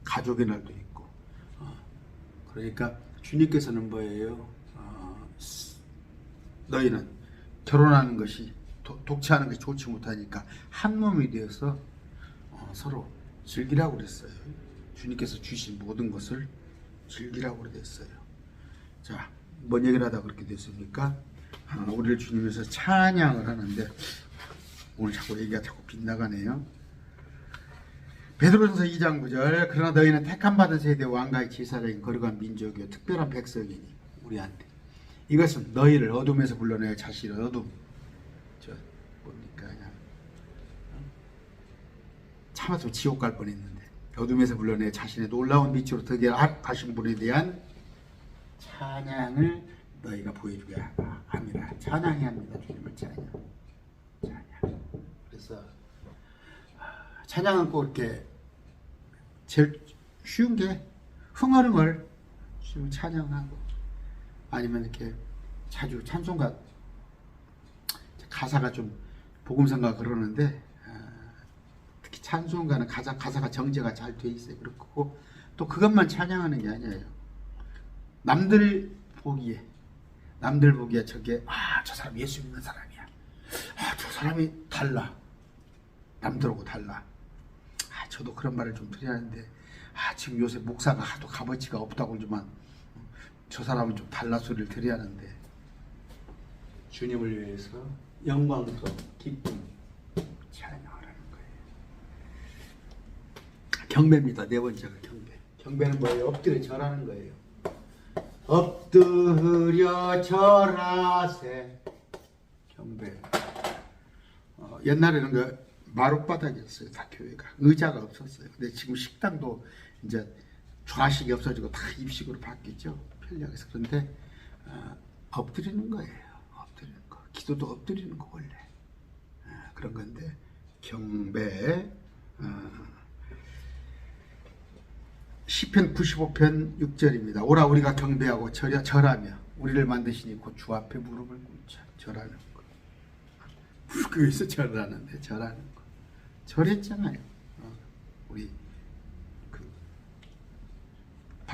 가족의 날도 있고. 그러니까 주님께서는 뭐예요? 너희는 결혼하는 것이 독채하는 것이 좋지 못하니까 한 몸이 되어서 서로 즐기라고 그랬어요. 주님께서 주신 모든 것을 즐기라고 그랬어요. 자, 뭔 얘기를 하다 그렇게 됐습니까? 우리를 주님께서 찬양을 하는데 오늘 자꾸 얘기가 자꾸 빗나가네요. 베드로전서 2장 9절 그러나 너희는 택함 받은 세대 왕가의 제사장인 거룩한 민족이요 특별한 백성이니 우리한테 이것은 너희를 어둠에서 불러내어 자신을 어둠 뭡니까 그냥 참아서 지옥 갈 뻔했는데 어둠에서 불러내 자신의 놀라운 빛으로 드게 하신 분에 대한 찬양을 너희가 보여주게 합니다. 찬양해야 합니다. 주님을 찬양. 그래서 찬양은 꼭 이렇게 제일 쉬운 게 흥얼흥얼 주님 찬양하고 아니면 이렇게 자주 찬송가 가사가 좀 복음성가 그러는데 특히 찬송가는 가사가 정제가 잘 돼 있어요. 그렇고 또 그것만 찬양하는 게 아니에요. 남들 보기에 저게 저 사람 예수 믿는 사람이야. 저 사람이 달라. 남들하고 달라. 저도 그런 말을 좀 드려야 하는데 지금 요새 목사가 하도 값어치가 없다고 그러지만 저 사람은 좀 달라 소리를 드려야 하는데 주님을 위해서 영광도 기쁨 찬양하라는 거예요. 경배입니다. 네 번째가 경배. 경배는 뭐예요? 엎드려 절하는 거예요. 엎드려 절하세. 경배. 옛날에는 그 마룻바닥이었어요. 다 교회가 의자가 없었어요. 근데 지금 식당도 이제 좌식이 없어지고 다 입식으로 바뀌죠. 편리하게서. 그런데 엎드리는 거예요. 엎드리는 거. 기도도 엎드리는 거 원래. 그런 건데 경배. 시편 95편 6절입니다. 오라 우리가 경배하고 절하며 우리를 만드시니 곧 주 앞에 무릎을 꿇자. 절하는 거. 불교에서 절하는데 절하는 거. 절했잖아요. 우리 그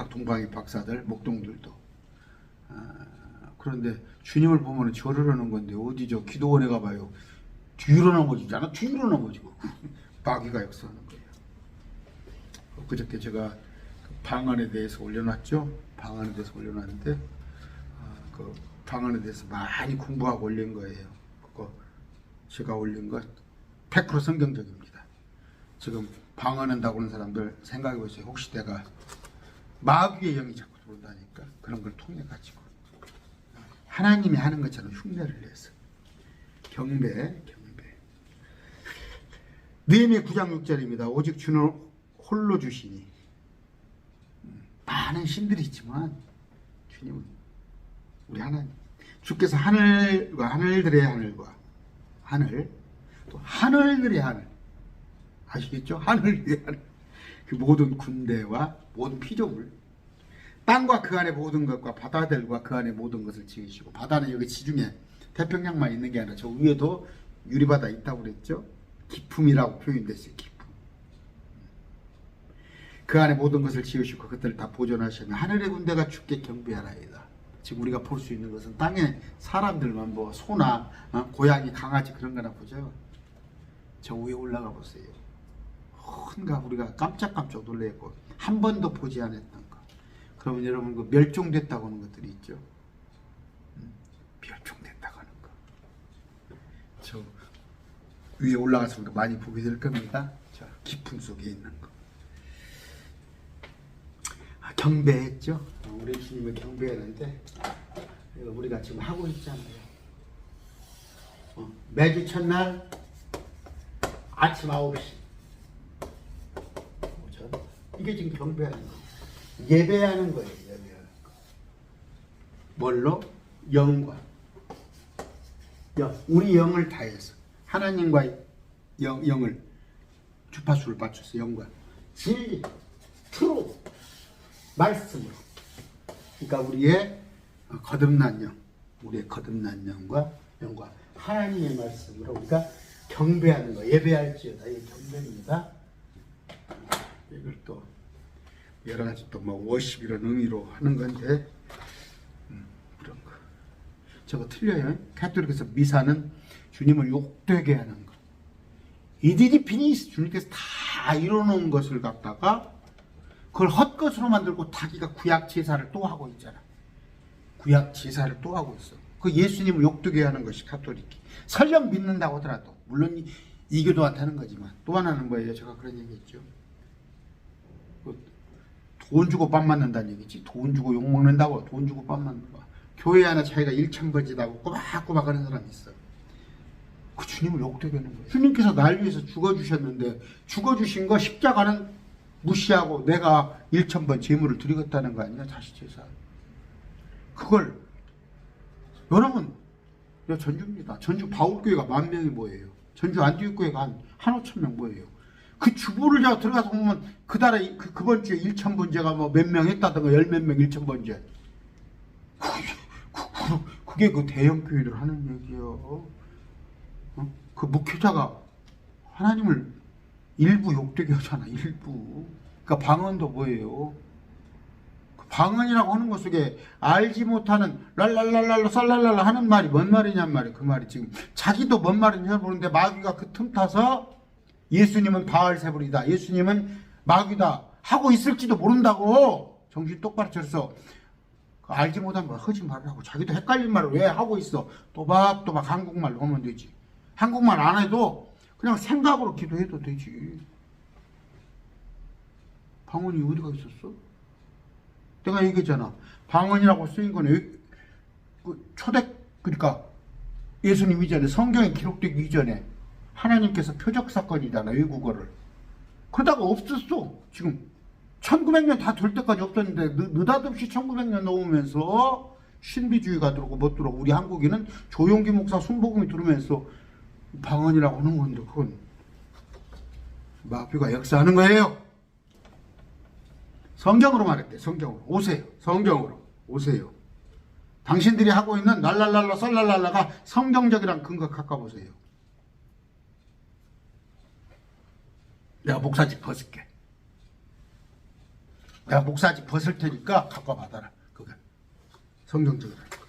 동방이 박사들 목동들도. 그런데 주님을 보면 절을 하는 건데 어디죠? 기도원에 가봐요. 뒤로 넘어지잖아. 뒤로 넘어지고 마귀가 역사하는 거예요. 그저께 제가 방언에 대해서 올려놨죠. 방언에 대해서 올려놨는데 그 방언에 대해서 많이 공부하고 올린 거예요. 그거 제가 올린 거 100% 성경적입니다. 지금 방언한다고 하는 사람들 생각해 보세요. 혹시 내가 마귀의 영이 자꾸 들어온다니까 그런 걸 통해 가지고 하나님이 하는 것처럼 흉내를 내서 경배. 느헤미야 9장 6절입니다. 오직 주는 홀로 주시니. 많은 신들이 있지만 주님은 우리 하나님. 주께서 하늘과 하늘들의 하늘과 하늘, 또 하늘들의 하늘, 아시겠죠? 하늘들의 하늘, 그 모든 군대와 모든 피조물, 땅과 그 안에 모든 것과 바다들과 그 안에 모든 것을 지으시고, 바다는 여기 지중해 태평양만 있는 게 아니라 저 위에도 유리바다 있다고 그랬죠? 기품이라고 표현됐어요. 기품. 그 안에 모든 것을 지으시고 그것들을 다 보존하시며 하늘의 군대가 주께 경배하나이다. 지금 우리가 볼 수 있는 것은 땅에 사람들만, 뭐 소나 고양이, 강아지 그런 거나 보죠. 저 위에 올라가 보세요. 헌가 우리가 깜짝깜짝 놀래고 한 번도 보지 않았던 거. 그러면 여러분 그 멸종됐다고 하는 것들이 있죠. 멸종됐다고 하는 거. 저 위에 올라가서 많이 보게 될 겁니다. 저 깊은 속에 있는 거. 경배했죠. 우리 주님을 경배했는데 우리가 지금 하고 있잖아요. 매주 첫날 아침 9시 이게 지금 경배하는 거예요. 예배하는 거예요. 예배하는 거. 뭘로? 영과 우리 영을 다해서 하나님과 영을 주파수를 맞춰서 영과 진리, 트루 말씀으로. 그러니까 우리의 거듭난 영, 우리의 거듭난 영과 하나님의 말씀으로 우리가 경배하는 거, 예배할지어다. 이게 경배입니다. 이걸 또 여러 가지 또 뭐 워십 이런 의미로 하는 건데 그런 거. 저거 틀려요. 가톨릭에서 미사는 주님을 욕되게 하는 거. 이디디 피니스, 주님께서 다 이뤄놓은 것을 갖다가 그걸 헛것으로 만들고 자기가 구약 제사를 또 하고 있잖아. 구약 제사를 또 하고 있어. 그 예수님을 욕되게 하는 것이 가톨릭이. 설령 믿는다고 하더라도, 물론 이교도한테 하는 거지만, 또 하나는 뭐예요? 제가 그런 얘기했죠. 돈 주고 밥 맞는다는 얘기지. 돈 주고 욕 먹는다고, 돈 주고 밥 맞는다. 교회 안에 자기가 1,000번지다고 꼬박꼬박 하는 사람이 있어. 그 주님을 욕되게 하는 거예요. 주님께서 날 위해서 죽어주셨는데, 죽어주신 거 십자가는 무시하고 내가 1,000번 제물을 드리겠다는 거 아니야? 다시 제사. 그걸 여러분, 전주입니다. 전주 바울교회가 10,000명이 뭐예요? 전주 안디옥교회가 한 5,000명 뭐예요? 그 주보를 제가 들어가서 보면 그 달에 그번 주에 1,000번제가 뭐 몇 명 했다든가 10몇 명 1,000번제. 그게 그 대형 교회들 하는 얘기요. 그 목회자가 하나님을 일부 욕되게 하잖아. 일부. 그러니까 방언도 뭐예요? 방언이라고 하는 것 속에 알지 못하는 랄랄랄랄라 쌀랄랄라 하는 말이 뭔 말이냔 말이에요. 그 말이 지금 자기도 뭔 말인지 모르는데 마귀가 그 틈 타서 예수님은 바알세불이다, 예수님은 마귀다 하고 있을지도 모른다고. 정신 똑바로 차려서 알지 못한 말 허지 말라고. 자기도 헷갈린 말을 왜 하고 있어. 또박또박 한국말로 하면 되지. 한국말 안 해도 그냥 생각으로 기도해도 되지. 방언이 어디가 있었어? 내가 얘기했잖아. 방언이라고 쓰인 거는 그러니까 예수님 이전에, 성경에 기록되기 이전에 하나님께서 표적 사건이잖아. 외국어를. 그러다가 없었어. 지금 1900년 다 될 때까지 없었는데 느닷없이 1900년 넘으면서 신비주의가 들어오고 못 들어오고 우리 한국인은 조용기 목사 순복음이 들으면서 방언이라고 하는 건데 그건 마귀가 역사하는 거예요. 성경으로 말했대. 성경으로 오세요. 성경으로 오세요. 당신들이 하고 있는 랄랄랄라 썰랄랄라가 성경적이란 근거 가까보세요. 내가 목사직 벗을게. 내가 목사직 벗을 테니까 갖고 받아라. 그거 성경적이라는 거.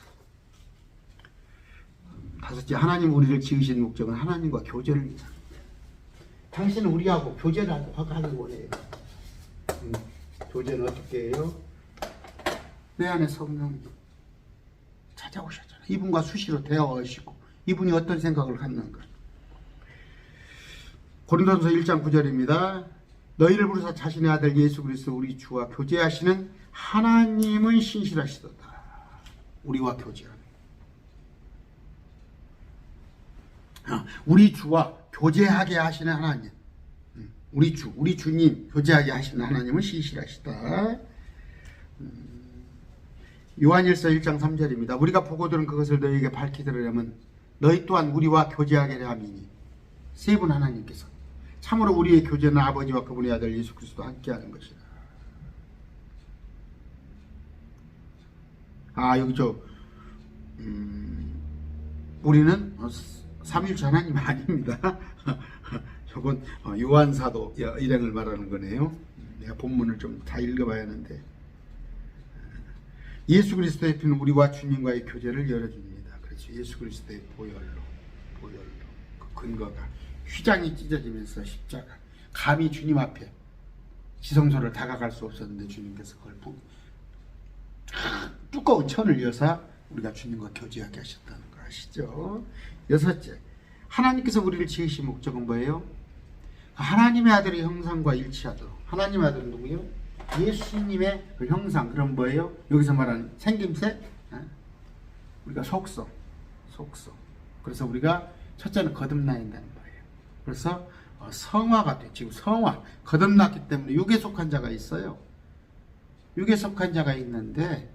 다섯째, 하나님 우리를 지으신 목적은 하나님과 교제를 위해서. 당신은 우리하고 교제를 하기 원해요. 교제는 어떻게 해요? 내 안에 성령이 찾아오셨잖아요. 이분과 수시로 대화하시고 이분이 어떤 생각을 갖는가. 고린도전서 1장 9절입니다. 너희를 부르사 자신의 아들 예수 그리스도 우리 주와 교제하시는 하나님은 신실하시도다. 우리와 교제하는. 우리 주와 교제하게 하시는 하나님. 우리 주님, 교제하게 하시는 하나님은 신실하시다. 요한일서 1장 3절입니다. 우리가 보고 들은 그것을 너희에게 밝히 들으려면 너희 또한 우리와 교제하게 함이니. 세 분 하나님께서 참으로 우리의 교제는 아버지와 그분의 아들 예수 그리스도 함께하는 것이라. 여기 우리는 삼위일체 하나님 아닙니다. 저건 요한사도 일행을 말하는 거네요. 내가 본문을 좀 다 읽어봐야 하는데, 예수 그리스도의 피는 우리와 주님과의 교제를 열어줍니다. 그렇죠. 예수 그리스도의 보혈로 그 근거가 휘장이 찢어지면서 십자가, 감히 주님 앞에 지성소를 다가갈 수 없었는데 주님께서 그걸 두꺼운 천을 여사 우리가 주님과 교제하게 하셨다는 거 아시죠? 여섯째, 하나님께서 우리를 지으신 목적은 뭐예요? 하나님의 아들의 형상과 일치하도록. 하나님의 아들은 누구예요? 예수님의 그 형상. 그럼 뭐예요? 여기서 말하는 생김새, 우리가 속성. 그래서 우리가 첫째는 거듭나인다는 거예요. 그래서 성화가 돼. 지금 성화, 거듭났기 때문에 육에 속한 자가 있어요. 육에 속한 자가 있는데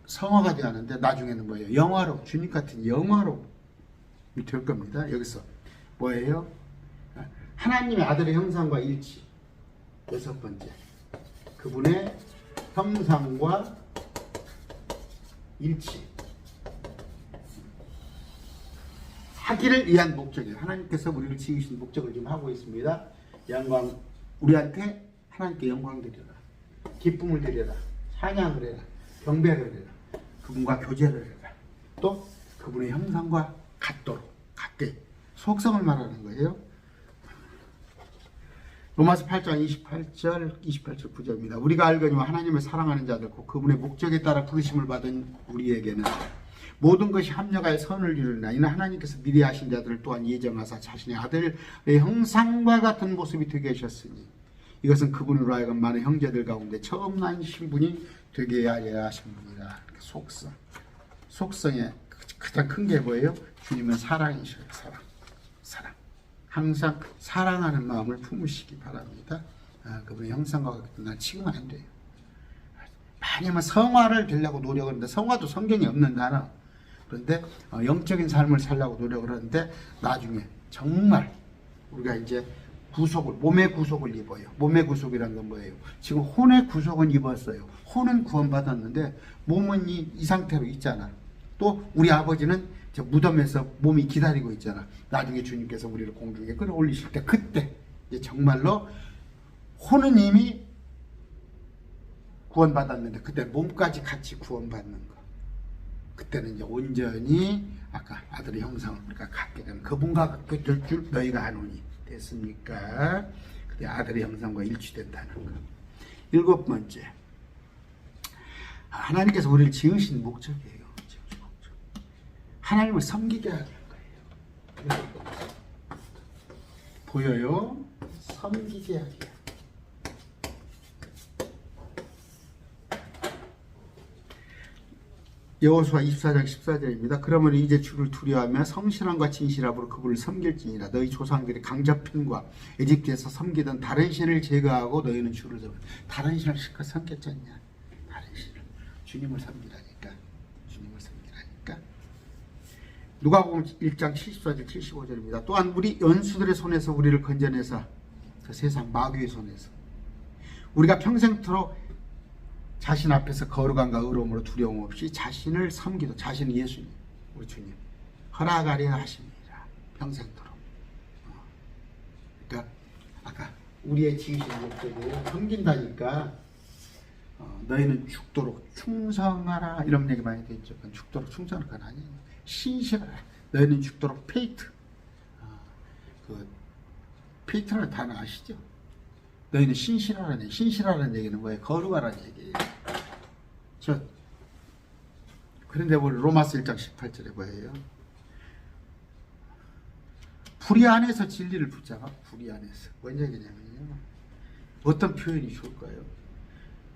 성화가 되었는데 나중에는 뭐예요? 영화로, 주님 같은 영화로 될 겁니다. 여기서 뭐예요? 하나님의 아들의 형상과 일치. 여섯 번째, 그분의 형상과 일치 하기를 위한 목적이에요. 하나님께서 우리를 지으신 목적을 지금 하고 있습니다. 영광, 우리한테 하나님께 영광 드려라, 기쁨을 드려라, 찬양을 해라, 경배를 해라, 그분과 교제를 해라, 또 그분의 형상과 같게 속성을 말하는 거예요. 로마서 8장 28절 9절입니다. 우리가 알거니와 하나님을 사랑하는 자들 곧 그분의 목적에 따라 부르심을 받은 우리에게는 모든 것이 합력하여 선을 이루나 이는 하나님께서 미리 하신 자들을 또한 예정하사 자신의 아들의 형상과 같은 모습이 되게 하셨으니 이것은 그분으로 하여금 많은 형제들 가운데 처음 난 신분이 되게 하려 하신 분이라. 속성의 가장 큰 게 뭐예요? 주님은 사랑이셔요. 사랑. 항상 사랑하는 마음을 품으시기 바랍니다. 그분의 형상과 같은 날 지금 안 돼요. 많이 성화를 되려고 노력을 하는데, 성화도 성경에 없는 단어. 그런데 영적인 삶을 살려고 노력을 하는데 나중에 정말 우리가 이제 구속을, 몸의 구속을 입어요. 몸의 구속이란 건 뭐예요? 지금 혼의 구속은 입었어요. 혼은 구원받았는데 몸은 이 상태로 있잖아. 또 우리 아버지는 무덤에서 몸이 기다리고 있잖아. 나중에 주님께서 우리를 공중에 끌어올리실 때, 그때 이제 정말로 혼은 이미 구원받았는데 그때 몸까지 같이 구원받는 거. 그때는 이제 온전히 아까 아들의 형상을 우리가 갖게 되는, 그분과 같게 될 줄 너희가 아노니. 됐습니까? 그때 아들의 형상과 일치된다는 거. 일곱 번째, 하나님께서 우리를 지으신 목적이에요. 하나님을 섬기게 하는 거예요. 보여요? 섬기게 하게. 여호수아 24장 14절입니다. 그러므로 이제 주를 두려워하며 성실함과 진실함으로 그분을 섬길지니라. 너희 조상들이 강자편과 에집트에서 섬기던 다른 신을 제거하고 너희는 주를 섬겨. 다른 신을 실컷 섬겼지 않냐? 다른 신을. 주님을 섬기라니까. 누가복음 1장 74절 75절입니다. 또한 우리 연수들의 손에서 우리를 건져내사 그 세상 마귀의 손에서 우리가 평생토록 자신 앞에서 거룩함과 의로움으로 두려움 없이 자신을 섬기도, 자신은 예수님, 우리 주님 허락하려 하십니다. 평생토록. 그러니까 아까 우리의 지으신 목적을 섬긴다니까. 너희는 죽도록 충성하라 이런 얘기 많이 되죠. 죽도록 충성할 건 아니에요. 신실하라. 너희는 죽도록 페이트. 그 페이트라는 단어 아시죠? 너희는 신실하라는, 신실하라는 얘기는 뭐예요? 거룩하라는 얘기예요. 그런데 우리 로마서 1장 18절에 뭐예요? 불의 안에서 진리를 붙잡아. 불의 안에서. 뭔 얘기냐면요, 어떤 표현이 좋을까요?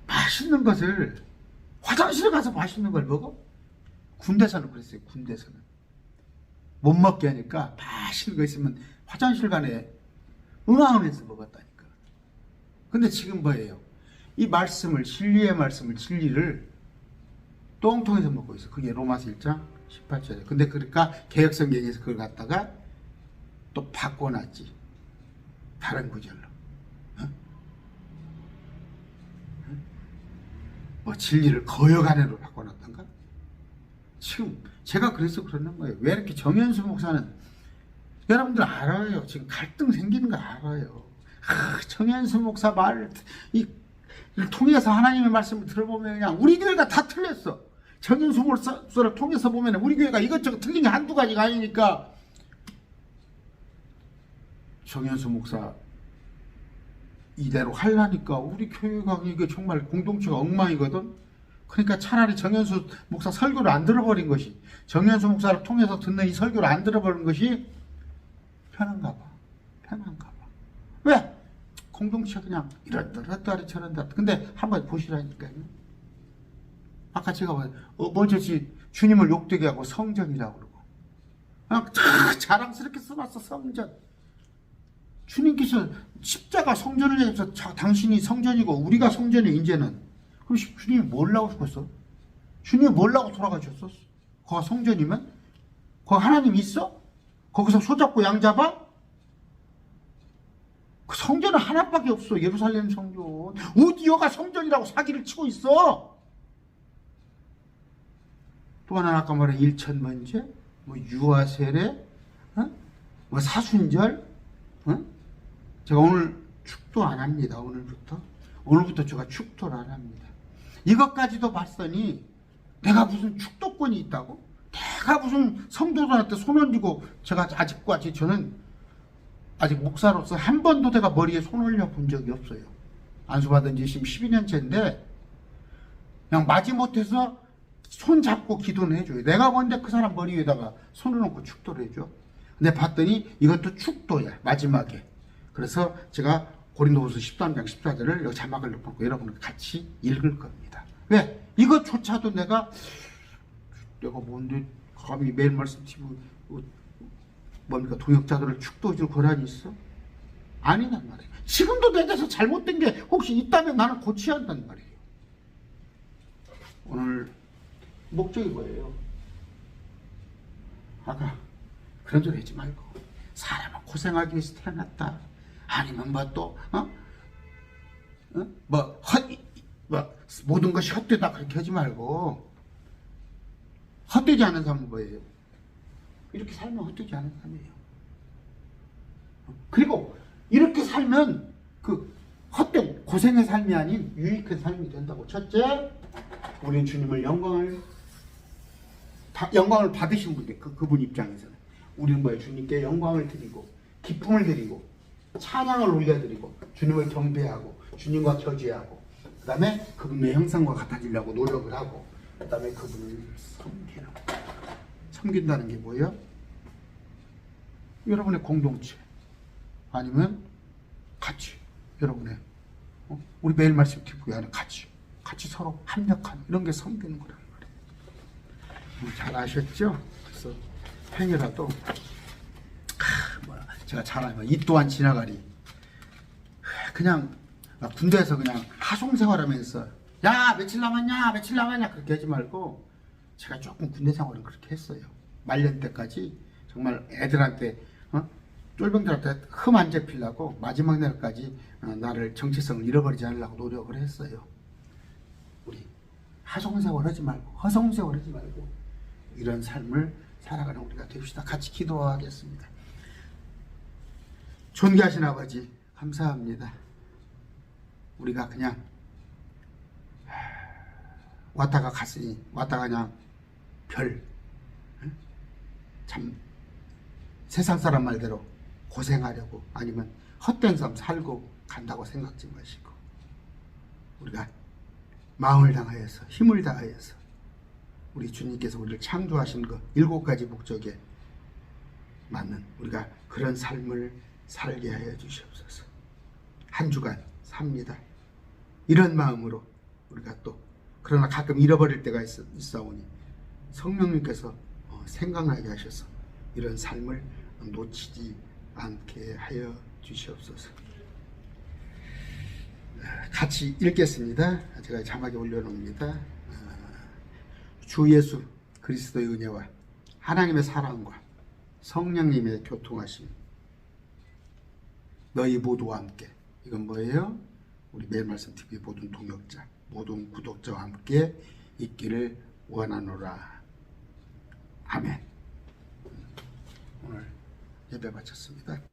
맛있는 것을, 화장실에 가서 맛있는 걸 먹어? 군대에서는 그랬어요. 군대에서는 못 먹게 하니까 맛있는 거 있으면 화장실 간에 응앙하면서 먹었다니까. 근데 지금 뭐예요? 이 말씀을, 진리의 말씀을, 진리를 똥통에서 먹고 있어. 그게 로마서 1장 18절에. 근데 그러니까 개혁성경에서 그걸 갖다가 또 바꿔놨지. 다른 구절로. 뭐 진리를 거역하네로 바꿔놨던가? 지금 제가 그래서 그러는 거예요. 왜 이렇게 정현수 목사는, 여러분들 알아요. 지금 갈등 생기는 거 알아요. 정현수 목사 말을 통해서 하나님의 말씀을 들어보면 그냥 우리 교회가 다 틀렸어. 정현수 목사를 통해서 보면 우리 교회가 이것저것 틀린 게 한두 가지가 아니니까. 정현수 목사 이대로 하려니까 우리 교회가 이게 정말 공동체가 엉망이거든. 그러니까 차라리 정현수 목사 설교를 안 들어버린 것이, 정현수 목사를 통해서 듣는 이 설교를 안 들어버린 것이 편한가 봐. 편한가 봐. 왜? 공동체 그냥 이렇다리 저런다. 근데 한번 보시라니까요. 아까 제가 뭐저지 주님을 욕되게 하고 성전이라고 그러고, 그냥 자랑스럽게 써놨어. 성전. 주님께서 십자가 성전을 얘기해서 당신이 성전이고 우리가 성전이 이제는. 그럼 주님이 뭘라고 죽었어? 주님이 뭘라고 돌아가셨어? 거가 성전이면? 거기 하나님 있어? 거기서 소잡고 양 잡아? 그 성전은 하나밖에 없어. 예루살렘 성전. 어디여가 성전이라고 사기를 치고 있어? 또 하나 아까 말한 일천번제, 뭐 유아세례, 뭐 사순절, 제가 오늘 축도 안 합니다. 오늘부터 제가 축도를 안 합니다. 이것까지도 봤더니 내가 무슨 축도권이 있다고? 내가 무슨 성도들한테 손 얹고, 제가 아직까지 저는 아직 목사로서 한 번도 내가 머리에 손 올려 본 적이 없어요. 안수받은 지 지금 12년째인데 그냥 마지못해서 손 잡고 기도는 해줘요. 내가 뭔데 그 사람 머리 위에다가 손을 놓고 축도를 해줘. 근데 봤더니 이것도 축도야, 마지막에. 그래서 제가 고린도후서 13장 14절을 여기 자막을 넣고 여러분과 같이 읽을 겁니다. 왜? 이것조차도 내가 뭔데 감히 매일 말씀 TV 뭡니까 동역자들을 축도해줄 권한이 있어? 아니란 말이에요. 지금도 내 데서 잘못된 게 혹시 있다면 나는 고쳐야 한단 말이에요. 오늘 목적이 뭐예요? 아까 그런 소리 하지 말고, 사람은 고생하기 위해서 태어났다. 아니면 모든 것이 헛되다 그렇게 하지 말고, 헛되지 않은 삶은 뭐예요? 이렇게 살면 헛되지 않은 삶이에요. 그리고 이렇게 살면 그 헛된 고생의 삶이 아닌 유익한 삶이 된다고. 첫째, 우리는 주님을 영광을 받으신 분들, 그분 입장에서는 우리는 뭐예요? 주님께 영광을 드리고 기쁨을 드리고 찬양을 올려드리고 주님을 경배하고 주님과 교제하고, 그 다음에 그분의 형상과 같아지려고 노력을 하고, 그 다음에 그분을 섬기는 거예요. 섬긴다는 게 뭐예요? 여러분의 공동체 아니면 같이 여러분의 우리 매일 말씀 듣고 안에 같이 서로 합력하는 이런 게 섬기는 거란 말이에요. 잘 아셨죠? 그래서 행여라도 제가 잘하면 이 또한 지나가리, 그냥 군대에서 그냥 하송생활하면서 야 며칠 남았냐 그렇게 하지 말고, 제가 조금 군대 생활은 그렇게 했어요. 말년 때까지 정말 애들한테 쫄병들한테 흠 안 잡히려고 마지막 날까지 나를 정체성을 잃어버리지 않으려고 노력을 했어요. 우리 하송생활 하지 말고 허송생활 하지 말고 이런 삶을 살아가는 우리가 됩시다. 같이 기도하겠습니다. 존귀하신 아버지 감사합니다. 우리가 그냥 왔다가 갔으니 왔다가 그냥 참 세상 사람 말대로 고생하려고 아니면 헛된 삶 살고 간다고 생각지 마시고, 우리가 마음을 다하여서 힘을 다하여서 우리 주님께서 우리를 창조하신 그 7가지 목적에 맞는 우리가 그런 삶을 살게 하여 주시옵소서. 한 주간 삽니다. 이런 마음으로 우리가 또 그러나 가끔 잃어버릴 때가 있사오니 성령님께서 생각나게 하셔서 이런 삶을 놓치지 않게 하여 주시옵소서. 같이 읽겠습니다. 제가 자막에 올려놓습니다. 주 예수 그리스도의 은혜와 하나님의 사랑과 성령님의 교통하심 너희 모두와 함께, 이건 뭐예요? 우리 매일 말씀 TV 모든 동역자, 모든 구독자와 함께 있기를 원하노라. 아멘. 오늘 예배 마쳤습니다.